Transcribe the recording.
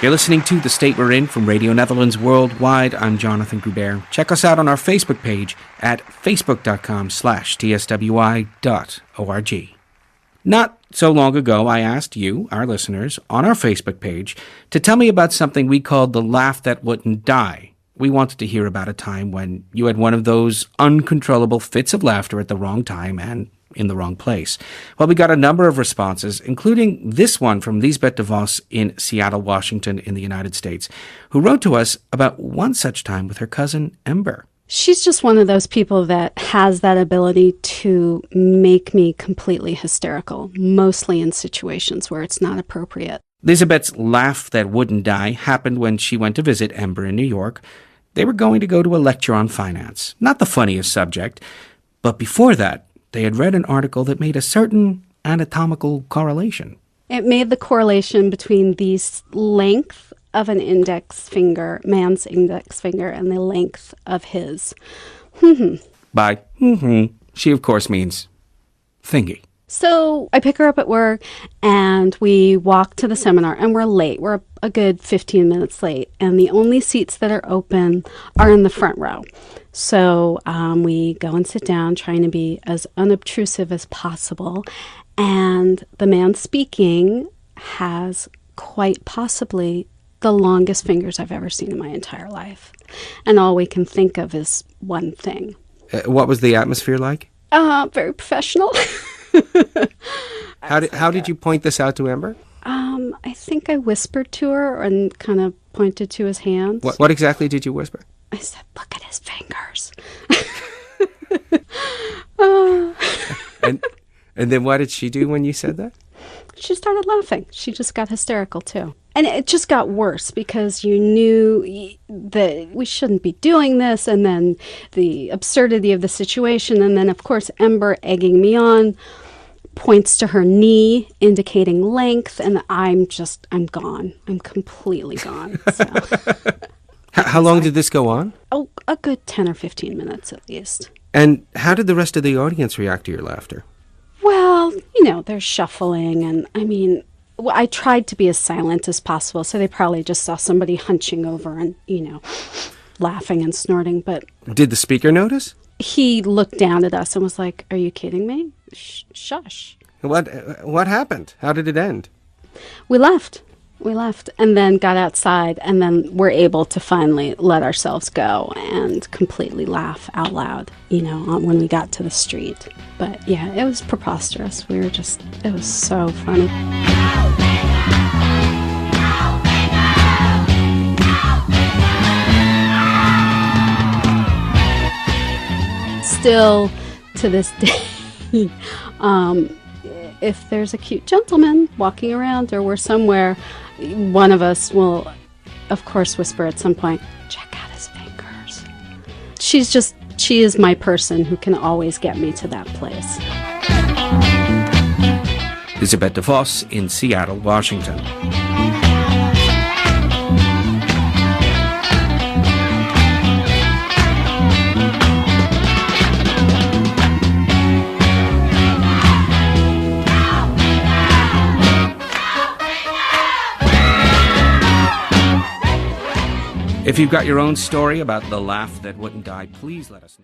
You're listening to The State We're In from Radio Netherlands Worldwide. I'm Jonathan Groubert. Check us out on our Facebook page at facebook.com/tswi.org. Not so long ago, I asked you, our listeners, on our Facebook page to tell me about something we called the laugh that wouldn't die. We wanted to hear about a time when you had one of those uncontrollable fits of laughter at the wrong time and in the wrong place. Well, we got a number of responses, including this one from Lisabet in Seattle, Washington, in the United States, who wrote to us about one such time with her cousin, Ember. She's just one of those people that has that ability to make me completely hysterical, mostly in situations where it's not appropriate. Lisabet's laugh that wouldn't die happened when she went to visit Ember in New York. They were going to go to a lecture on finance, not the funniest subject, but before that, they had read an article that made a certain anatomical correlation. It made the correlation between the length of an index finger, man's index finger, and the length of his. By she of course means thingy. So I pick her up at work and we walk to the seminar and we're late. We're a good 15 minutes late and the only seats that are open are in the front row. So we go and sit down trying to be as unobtrusive as possible. And the man speaking has quite possibly the longest fingers I've ever seen in my entire life. And all we can think of is one thing. What was the atmosphere like? Very professional. How did you point this out to Ember? I think I whispered to her and kind of pointed to his hands. What exactly did you whisper? I said, "Look at his fingers." And then what did she do when you said that? She started laughing. She just got hysterical too. And it just got worse because you knew that we shouldn't be doing this, and then the absurdity of the situation, and then of course Ember, egging me on, points to her knee indicating length, and I'm gone. I'm completely gone. So. How long did this go on? Oh, a good 10 or 15 minutes at least. And how did the rest of the audience react to your laughter? Well, they're shuffling, and I tried to be as silent as possible, so they probably just saw somebody hunching over and, laughing and snorting, but... Did the speaker notice? He looked down at us and was like, "Are you kidding me? Shush." What happened? How did it end? We left, and then got outside, and then were able to finally let ourselves go and completely laugh out loud, when we got to the street. But yeah, it was preposterous. It was so funny. Still, to this day, if there's a cute gentleman walking around or we're somewhere, one of us will, of course, whisper at some point, "Check out his fingers." She is my person who can always get me to that place. Lisabet in Seattle, Washington. If you've got your own story about the laugh that wouldn't die, please let us know.